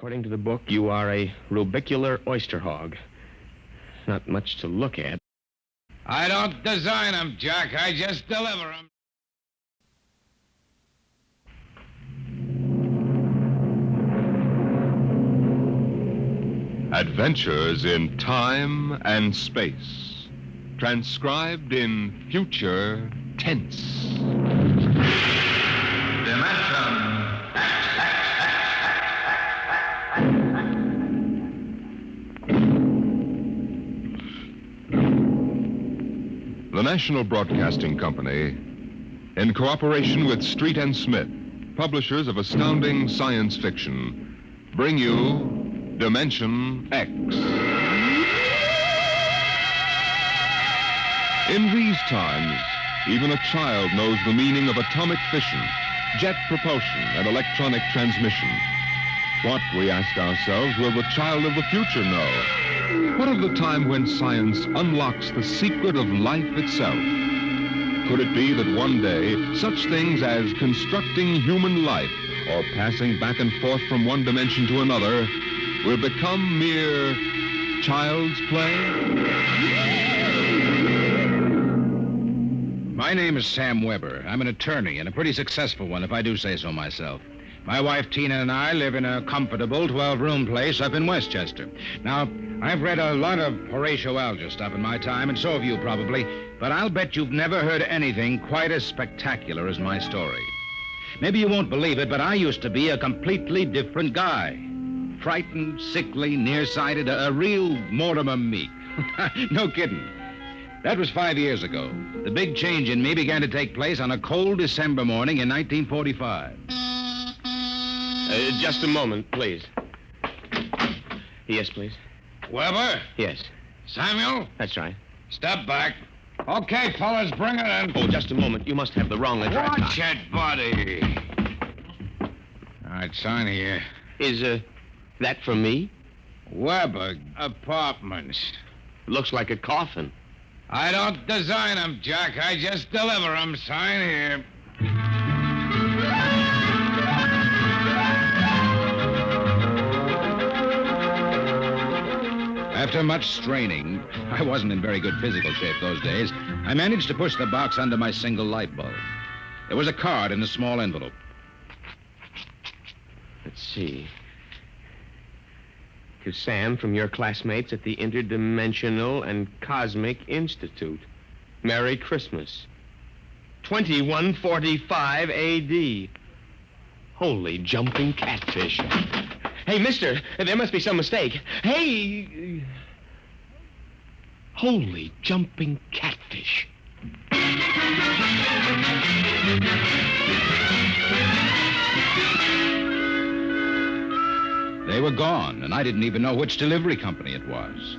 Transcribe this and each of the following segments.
According to the book, you are a rubicular oyster hog. Not much to look at. I don't design them, Jack. I just deliver them. Adventures in Time and Space, transcribed in future tense. Dimension. The National Broadcasting Company, in cooperation with Street and Smith, publishers of Astounding Science Fiction, bring you Dimension X. In these times, even a child knows the meaning of atomic fission, jet propulsion, and electronic transmission. What, we ask ourselves, will the child of the future know? What of the time when science unlocks the secret of life itself? Could it be that one day, such things as constructing human life or passing back and forth from one dimension to another will become mere child's play? My name is Sam Weber. I'm an attorney, and a pretty successful one, if I do say so myself. My wife, Tina, and I live in a comfortable 12-room place up in Westchester. Now, I've read a lot of Horatio Alger stuff in my time, and so have you probably, but I'll bet you've never heard anything quite as spectacular as my story. Maybe you won't believe it, but I used to be a completely different guy. Frightened, sickly, nearsighted, a real Mortimer Meek. No kidding. That was 5 years ago. The big change in me began to take place on a cold December morning in 1945. Just a moment, please. Yes, please. Weber? Yes, Samuel? that's right. Step back. Okay, fellas, bring it in. Oh, just a moment. You must have the wrong address. Watch it, buddy. All right, sign here. Is, that for me? Weber Apartments. Looks like a coffin. I don't design them, Jack. I just deliver them. Sign here. After much straining, I wasn't in very good physical shape those days, I managed to push the box under my single light bulb. There was a card in a small envelope. Let's see. To Sam from your classmates at the Interdimensional and Cosmic Institute. Merry Christmas. 2145 A.D. Holy jumping catfish. Hey, mister, there must be some mistake. Hey! Holy jumping catfish. They were gone, and I didn't even know which delivery company it was.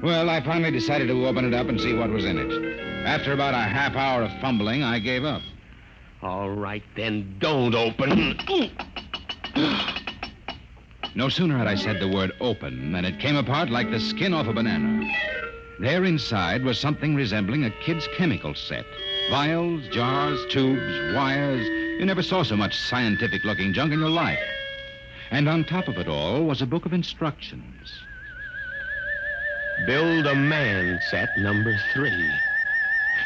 Well, I finally decided to open it up and see what was in it. After about a half hour of fumbling, I gave up. All right, then, don't open. Ooh. No sooner had I said the word open than it came apart like the skin off a banana. There inside was something resembling a kid's chemical set. Vials, jars, tubes, wires. You never saw so much scientific-looking junk in your life. And on top of it all was a book of instructions. Build a Man set number 3.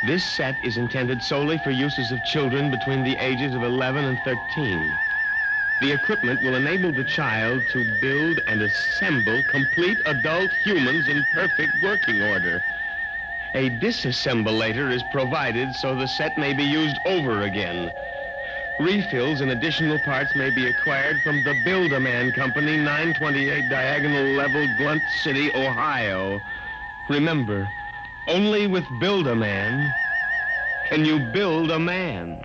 This set is intended solely for uses of children between the ages of 11 and 13. The equipment will enable the child to build and assemble complete adult humans in perfect working order. A disassemblator is provided so the set may be used over again. Refills and additional parts may be acquired from the Build-A-Man Company, 928 Diagonal Level, Blunt City, Ohio. Remember, only with Build-A-Man can you build a man.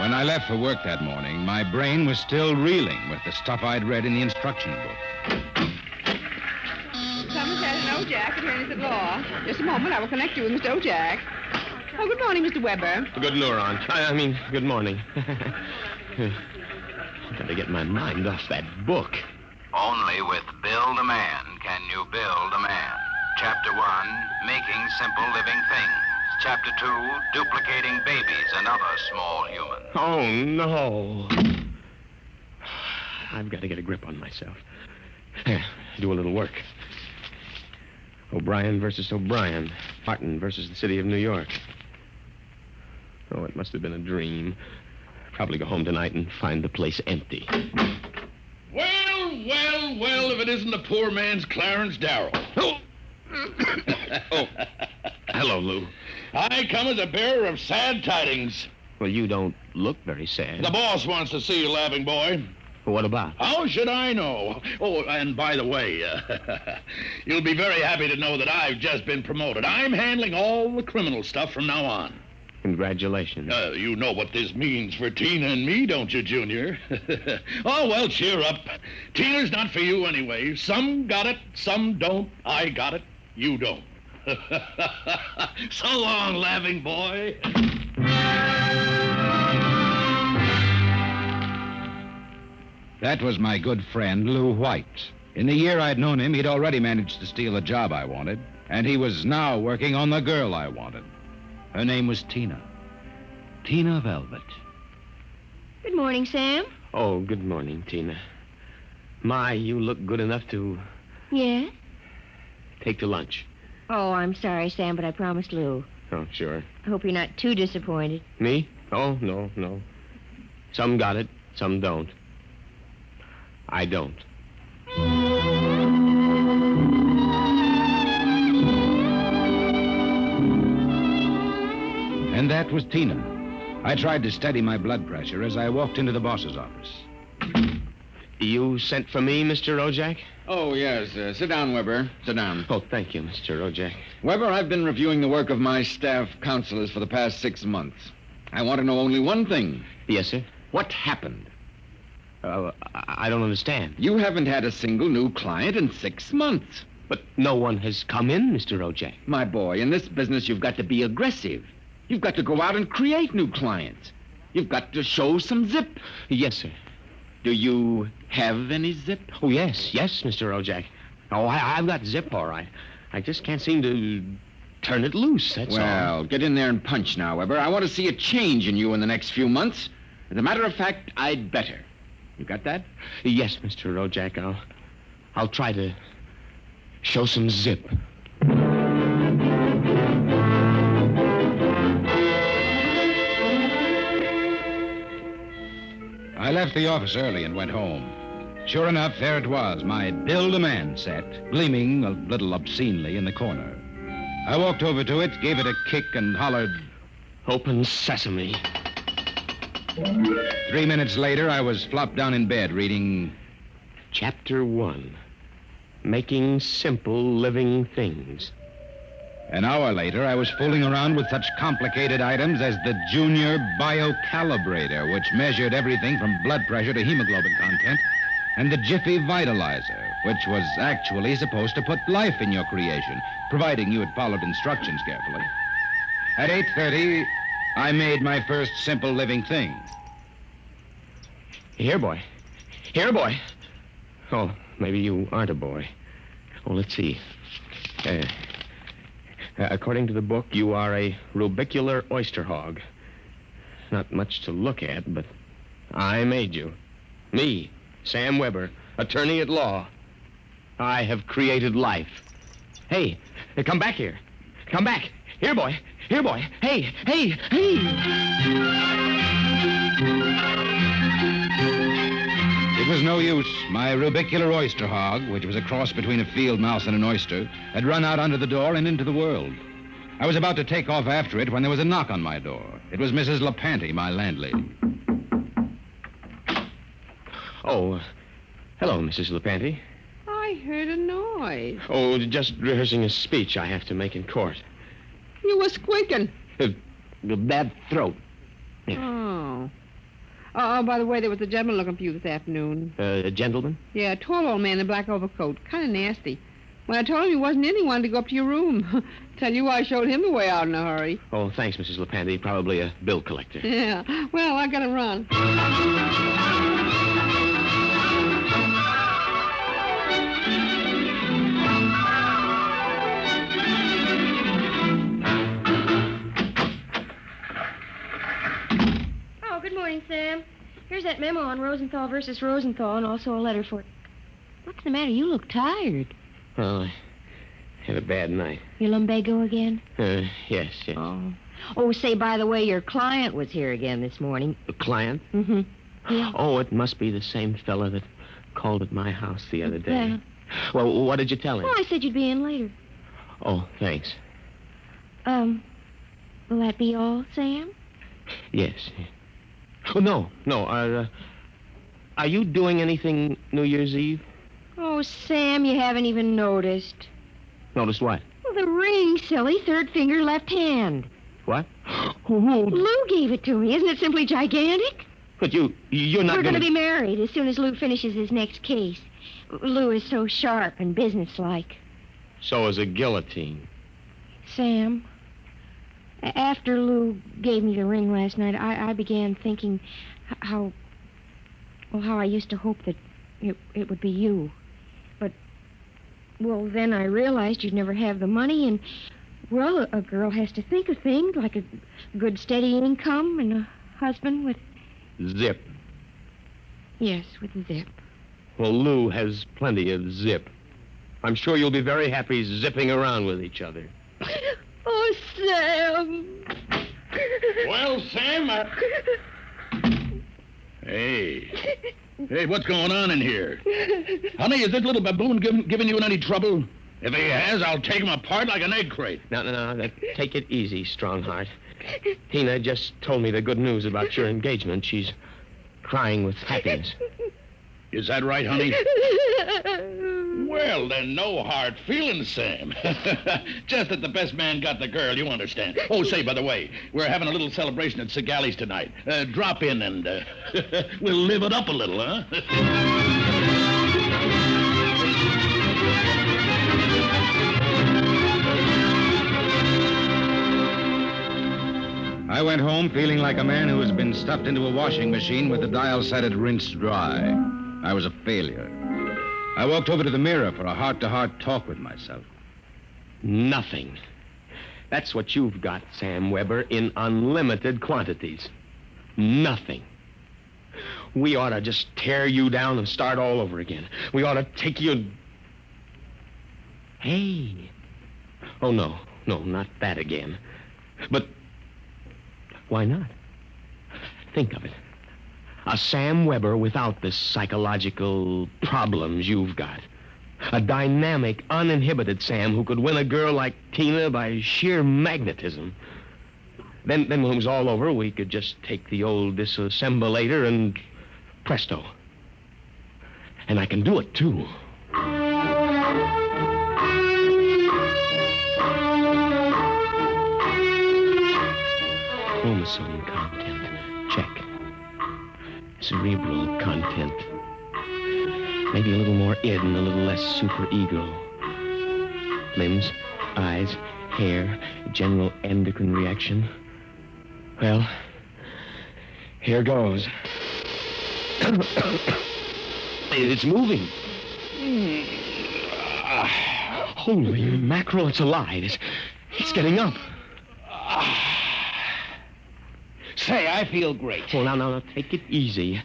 When I left for work that morning, my brain was still reeling with the stuff I'd read in the instruction book. Someone's had an Ojack, attorneys at law. Just a moment, I will connect you with Mr. Ojack. Oh, good morning, Mr. Weber. Good neuron. Good morning. Gotta get my mind off that book. Only with Build a Man can you build a man. Chapter 1, Making Simple Living Things. Chapter 2, Duplicating Babies and Other Small Humans. Oh, no. I've got to get a grip on myself. Do a little work. O'Brien versus O'Brien. Martin versus the city of New York. Oh, it must have been a dream. Probably go home tonight and find the place empty. Well, if it isn't the poor man's Clarence Darrow. Oh! Oh. Hello, Lou. I come as a bearer of sad tidings. Well, you don't look very sad. The boss wants to see you, laughing boy. What about? How should I know? Oh, and by the way, you'll be very happy to know that I've just been promoted. I'm handling all the criminal stuff from now on. Congratulations. You know what this means for Tina and me, don't you, Junior? Oh, well, cheer up. Tina's not for you anyway. Some got it, some don't. I got it, you don't. So long, laughing boy. That was my good friend, Lou White. In the year I'd known him, he'd already managed to steal a job I wanted, and he was now working on the girl I wanted. Her name was Tina. Tina Velvet. Good morning, Sam. Oh, good morning, Tina. My, you look good enough to Yeah? take to lunch. Oh, I'm sorry, Sam, but I promised Lou. Oh, sure. I hope you're not too disappointed. Me? Oh, no. Some got it, some don't. I don't. And that was Tina. I tried to steady my blood pressure as I walked into the boss's office. You sent for me, Mr. Rojak? Oh, yes. Sit down, Weber. Sit down. Oh, thank you, Mr. Rojak. Weber, I've been reviewing the work of my staff counselors for the past 6 months. I want to know only one thing. Yes, sir? What happened? I don't understand. You haven't had a single new client in 6 months. But no one has come in, Mr. Rojak. My boy, in this business, you've got to be aggressive. You've got to go out and create new clients. You've got to show some zip. Yes, sir. Do you have any zip? Oh, yes, Mr. Rojak. Oh, I've got zip, all right. I just can't seem to turn it loose, that's all. Well, get in there and punch now, Weber. I want to see a change in you in the next few months. As a matter of fact, I'd better. You got that? Yes, Mr. Rojak. I'll try to show some zip. I left the office early and went home. Sure enough, there it was, my Build-A-Man set, gleaming a little obscenely in the corner. I walked over to it, gave it a kick, and hollered, Open sesame. 3 minutes later, I was flopped down in bed reading Chapter 1. Making simple living things. An hour later, I was fooling around with such complicated items as the Junior Biocalibrator, which measured everything from blood pressure to hemoglobin content, and the Jiffy Vitalizer, which was actually supposed to put life in your creation, providing you had followed instructions carefully. At 8:30, I made my first simple living thing. Here, boy. Oh, maybe you aren't a boy. Oh, let's see. According to the book, you are a rubicular oyster hog. Not much to look at, but I made you. Me, Sam Weber, attorney at law. I have created life. Hey, come back here. Come back. Here, boy. Hey. It was no use. My rubicular oyster hog, which was a cross between a field mouse and an oyster, had run out under the door and into the world. I was about to take off after it when there was a knock on my door. It was Mrs. LaPanty, my landlady. Oh, hello, Mrs. LaPanty. I heard a noise. Oh, just rehearsing a speech I have to make in court. You were squeaking. The bad throat. Oh. Oh, by the way, there was a gentleman looking for you this afternoon. A gentleman? Yeah, a tall old man in a black overcoat. Kind of nasty. When I told him he wasn't in, he wanted to go up to your room. Tell you I showed him the way out in a hurry. Oh, thanks, Mrs. LaPanty. Probably a bill collector. Yeah. Well, I gotta run. morning, Sam. Here's that memo on Rosenthal versus Rosenthal and also a letter for... What's the matter? You look tired. Well, I had a bad night. Your lumbago again? Yes. Oh. Oh, say, by the way, your client was here again this morning. The client? Mm-hmm. Yeah. Oh, it must be the same fella that called at my house the other day. Yeah. Well, what did you tell him? Well, I said you'd be in later. Oh, thanks. Will that be all, Sam? Yes. Oh, no. Are you doing anything New Year's Eve? Oh, Sam, you haven't even noticed. Noticed what? Well, the ring, silly. Third finger, left hand. What? Lou gave it to me. Isn't it simply gigantic? But you're not We're going gonna to be married as soon as Lou finishes his next case. Lou is so sharp and businesslike. So is a guillotine. Sam, after Lou gave me the ring last night, I began thinking how I used to hope that it would be you. But, well, then I realized you'd never have the money, and, well, a girl has to think of things like a good steady income and a husband with... Zip. Yes, with a zip. Well, Lou has plenty of zip. I'm sure you'll be very happy zipping around with each other. Oh, Sam. Well, Sam, Hey, what's going on in here? Honey, is this little baboon giving you any trouble? If he has, I'll take him apart like an egg crate. No. Take it easy, Strongheart. Tina just told me the good news about your engagement. She's crying with happiness. Is that right, honey? Well, then, no hard feelings, Sam. Just that the best man got the girl, you understand. Oh, say, by the way, we're having a little celebration at Segali's tonight. Drop in and we'll live it up a little, huh? I went home feeling like a man who has been stuffed into a washing machine with the dial set at rinsed dry. I was a failure. I walked over to the mirror for a heart-to-heart talk with myself. Nothing. That's what you've got, Sam Weber, in unlimited quantities. Nothing. We ought to just tear you down and start all over again. We ought to take you... Hey. Oh, no, not that again. But why not? Think of it. A Sam Weber without the psychological problems you've got. A dynamic, uninhibited Sam who could win a girl like Tina by sheer magnetism. Then when it was all over, we could just take the old disassemblator and presto. And I can do it, too. Chromosome content, check. Cerebral content. Maybe a little more id and a little less superego. Limbs, eyes, hair, general endocrine reaction. Well, here goes. It's moving. Holy mackerel, it's alive. It's getting up. Say, I feel great. Well, now, take it easy.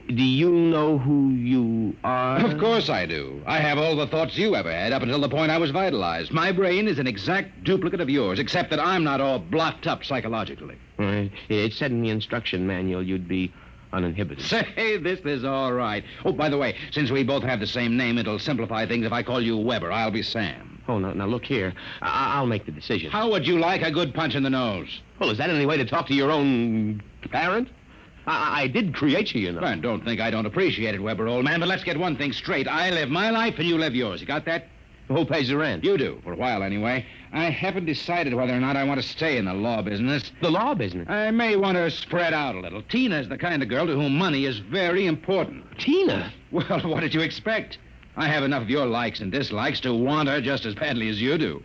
Do you know who you are? Of course I do. I have all the thoughts you ever had up until the point I was vitalized. My brain is an exact duplicate of yours, except that I'm not all blocked up psychologically. Right. It said in the instruction manual you'd be uninhibited. Say, this is all right. Oh, by the way, since we both have the same name, it'll simplify things if I call you Weber. I'll be Sam. Oh, now look here. I'll make the decision. How would you like a good punch in the nose? Well, is that any way to talk to your own parent? I did create you, you know. Well, don't think I don't appreciate it, Weber, old man, but let's get one thing straight. I live my life and you live yours. You got that? Who pays the rent? You do, for a while anyway. I haven't decided whether or not I want to stay in the law business. The law business? I may want to spread out a little. Tina's the kind of girl to whom money is very important. Tina? Well, what did you expect? I have enough of your likes and dislikes to want her just as badly as you do.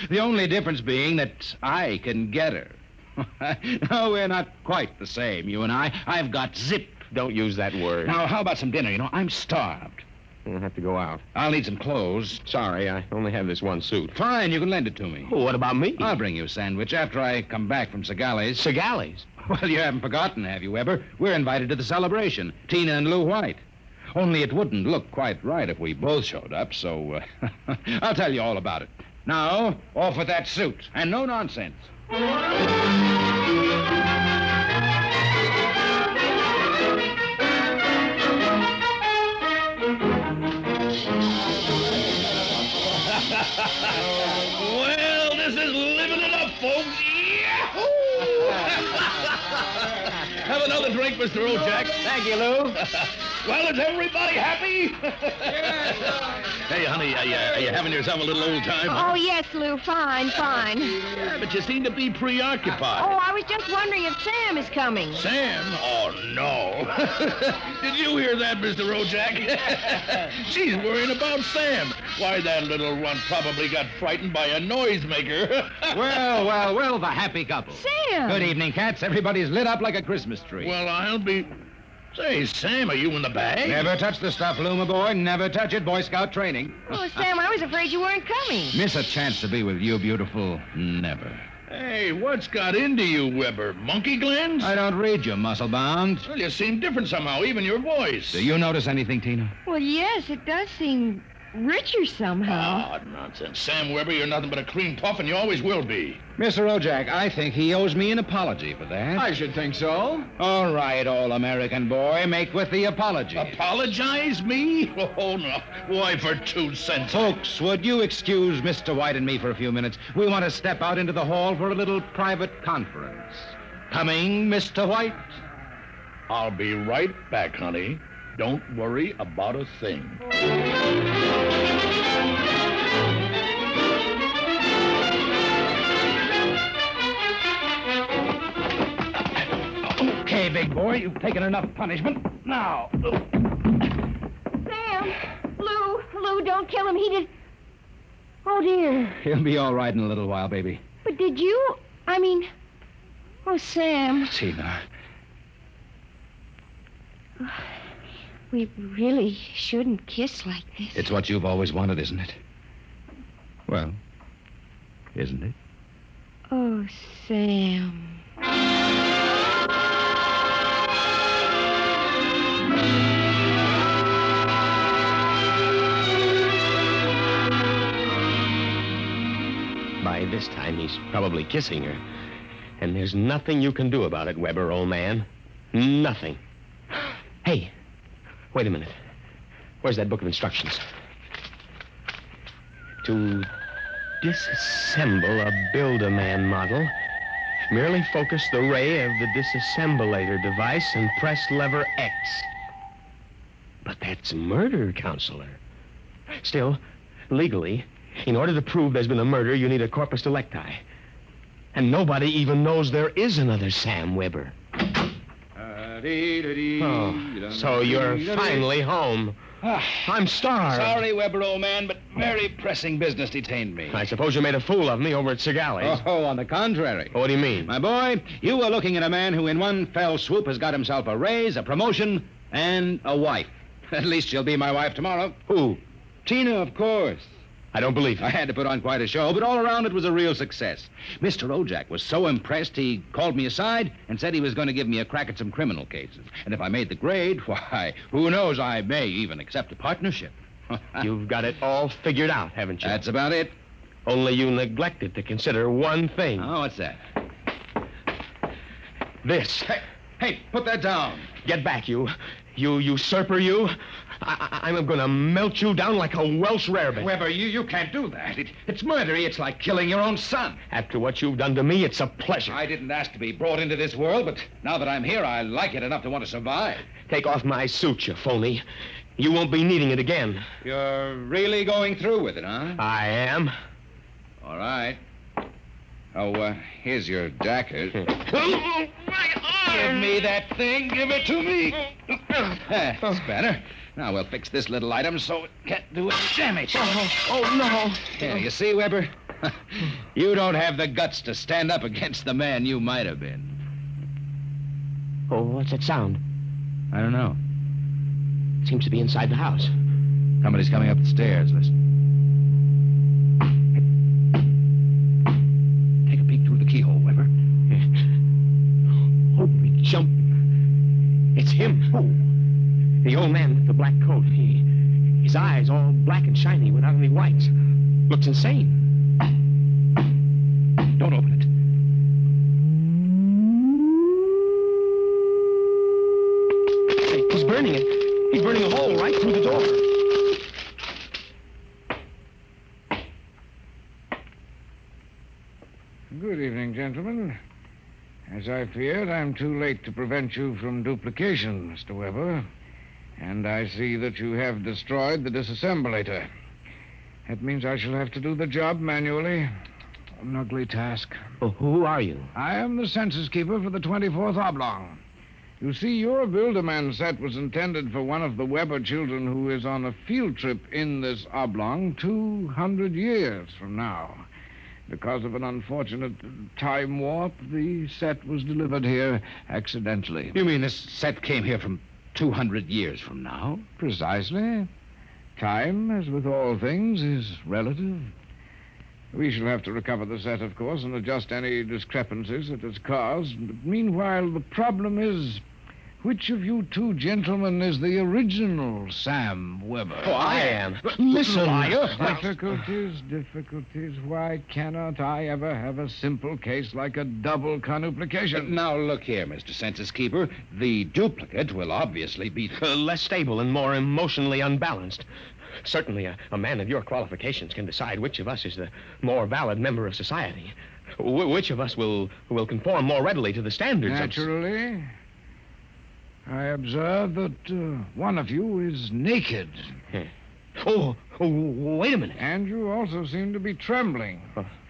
The only difference being that I can get her. No, we're not quite the same, you and I. I've got zip. Don't use that word. Now, how about some dinner? You know, I'm starved. I'll have to go out. I'll need some clothes. Sorry, I only have this one suit. Fine, you can lend it to me. Oh, what about me? I'll bring you a sandwich after I come back from Segali's. Segali's? Well, you haven't forgotten, have you, Weber? We're invited to the celebration. Tina and Lou White. Only it wouldn't look quite right if we both showed up, so I'll tell you all about it. Now, off with that suit, and no nonsense. Well, this is living it up, folks. Yahoo! Have another drink, Mr. O'Jack. Thank you, Lou. Well, is everybody happy? Hey, honey, are you having yourself a little old time? Oh, yes, Lou. Fine. Yeah, but you seem to be preoccupied. Oh, I was just wondering if Sam is coming. Sam? Oh, no. Did you hear that, Mr. O'Jack? She's worrying about Sam. Why, that little runt probably got frightened by a noisemaker. Well, the happy couple. Sam! Good evening, cats. Everybody's lit up like a Christmas tree. Well, I'll be... Say, Sam, are you in the bag? Never touch the stuff, Lou, my boy. Never touch it. Boy Scout training. Oh, Sam, I was afraid you weren't coming. Miss a chance to be with you, beautiful. Never. Hey, what's got into you, Weber? Monkey glands? I don't read you, muscle-bound. Well, you seem different somehow, even your voice. Do you notice anything, Tina? Well, yes, it does seem richer somehow. Oh, nonsense. Sam Weber, you're nothing but a cream puff, and you always will be. Mr. O'Jack, I think he owes me an apology for that. I should think so. All right, all-American boy, make with the apology. Apologize, me? Oh, no. Why, for 2 cents? Folks, would you excuse Mr. White and me for a few minutes? We want to step out into the hall for a little private conference. Coming, Mr. White? I'll be right back, honey. Don't worry about a thing. Okay, big boy, you've taken enough punishment. Now. Sam! Lou, don't kill him. He did... Oh, dear. He'll be all right in a little while, baby. But did you... Oh, Sam. Tina. We really shouldn't kiss like this. It's what you've always wanted, isn't it? Well, isn't it? Oh, Sam. By this time, he's probably kissing her. And there's nothing you can do about it, Weber, old man. Nothing. Hey, wait a minute. Where's that book of instructions? To disassemble a Build-A-Man model, merely focus the ray of the disassemblator device and press lever X. But that's murder, Counselor. Still, legally, in order to prove there's been a murder, you need a corpus delicti. And nobody even knows there is another Sam Weber. Oh, so you're finally home. I'm starved. Sorry, Weber, old man, but very pressing business detained me. I suppose you made a fool of me over at Segali's. Oh, on the contrary. What do you mean? My boy, you were looking at a man who in one fell swoop has got himself a raise, a promotion, and a wife. At least she'll be my wife tomorrow. Who? Tina, of course. I don't believe it. I had to put on quite a show, but all around it was a real success. Mr. O'Jack was so impressed, he called me aside and said he was going to give me a crack at some criminal cases. And if I made the grade, why, who knows, I may even accept a partnership. You've got it all figured out, haven't you? That's about it. Only you neglected to consider one thing. Oh, what's that? This. Hey, put that down. Get back, you usurper, you. I'm going to melt you down like a Welsh rarebit. Weber, you can't do that. It's murdery. It's like killing your own son. After what you've done to me, it's a pleasure. I didn't ask to be brought into this world, but now that I'm here, I like it enough to want to survive. Take off my suit, you phony. You won't be needing it again. You're really going through with it, huh? I am. All right. Oh, here's your jacket. Give me that thing. Give it to me. That's better. Now we'll fix this little item so it can't do any damage. Oh, no. Yeah, you see, Weber? You don't have the guts to stand up against the man you might have been. Oh, what's that sound? I don't know. Seems to be inside the house. Somebody's coming up the stairs. Listen. Take a peek through the keyhole, Weber. Holy jump. It's him. Who? The old man with the black coat. His eyes all black and shiny without any whites. Looks insane. Don't open it. He's burning it. He's burning a hole right through the door. Good evening, gentlemen. As I feared, I'm too late to prevent you from duplication, Mr. Weber. And I see that you have destroyed the disassemblator. That means I shall have to do the job manually. An ugly task. Well, who are you? I am the census keeper for the 24th Oblong. You see, your Build-A-Man set was intended for one of the Weber children who is on a field trip in this Oblong 200 years from now. Because of an unfortunate time warp, the set was delivered here accidentally. You mean this set came here from 200 years from now? Precisely. Time, as with all things, is relative. We shall have to recover the set, of course, and adjust any discrepancies it has caused. But meanwhile, the problem is, which of you two gentlemen is the original Sam Weber? Oh, I am. Listen, liar. Difficulties. Why cannot I ever have a simple case like a double conuplication? Now, look here, Mr. Census Keeper. The duplicate will obviously be... Less stable and more emotionally unbalanced. Certainly, a man of your qualifications can decide which of us is the more valid member of society. Which of us will conform more readily to the standards Naturally. I observe that one of you is naked. Oh, wait a minute. And you also seem to be trembling.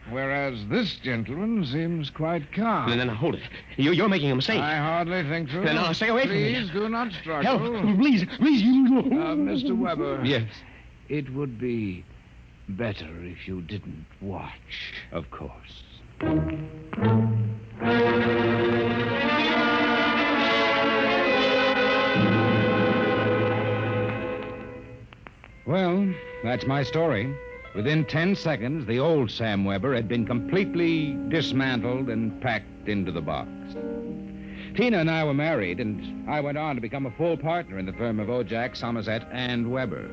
Whereas this gentleman seems quite calm. Then hold it. You're making a mistake. I hardly think so. Then stay away from me. Please do not struggle. Help, please. Mr. Weber. Yes. It would be better if you didn't watch. Of course. Well, that's my story. Within 10 seconds, the old Sam Weber had been completely dismantled and packed into the box. Tina and I were married, and I went on to become a full partner in the firm of Ojack, Somerset, and Weber.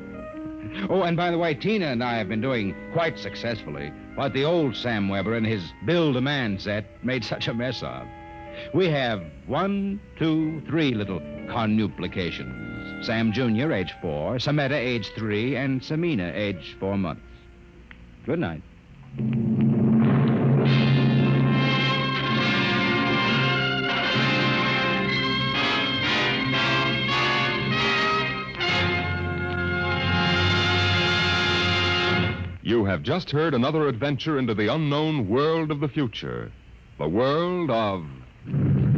Oh, and by the way, Tina and I have been doing quite successfully what the old Sam Weber and his Build-A-Man set made such a mess of. We have 1, 2, 3 little conuplications. Sam Jr., age 4, Sameta, age 3, and Samina, age 4 months. Good night. You have just heard another adventure into the unknown world of the future. The world of... Dimension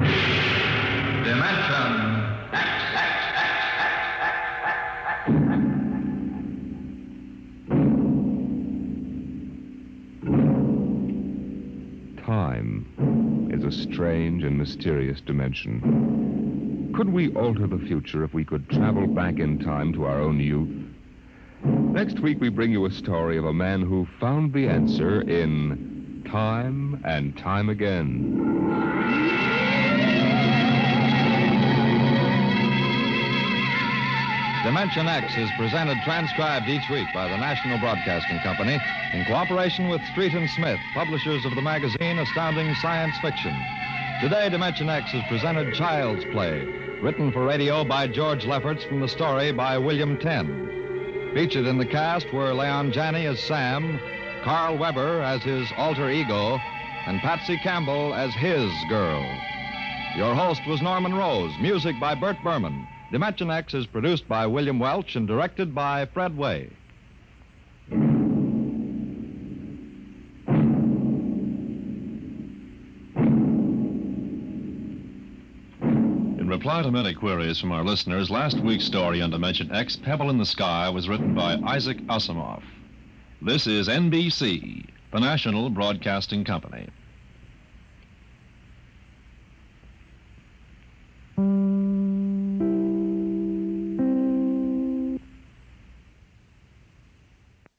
Time is a strange and mysterious dimension. Could we alter the future if we could travel back in time to our own youth? Next week, we bring you a story of a man who found the answer in Time and Time Again. Dimension X is presented transcribed each week by the National Broadcasting Company in cooperation with Street & Smith, publishers of the magazine Astounding Science Fiction. Today, Dimension X has presented Child's Play, written for radio by George Lefferts from the story by William Tenn. Featured in the cast were Leon Janney as Sam, Carl Weber as his alter ego, and Patsy Campbell as his girl. Your host was Norman Rose, music by Bert Berman. Dimension X is produced by William Welch and directed by Fred Way. In reply to many queries from our listeners, last week's story on Dimension X, Pebble in the Sky, was written by Isaac Asimov. This is NBC, the National Broadcasting Company.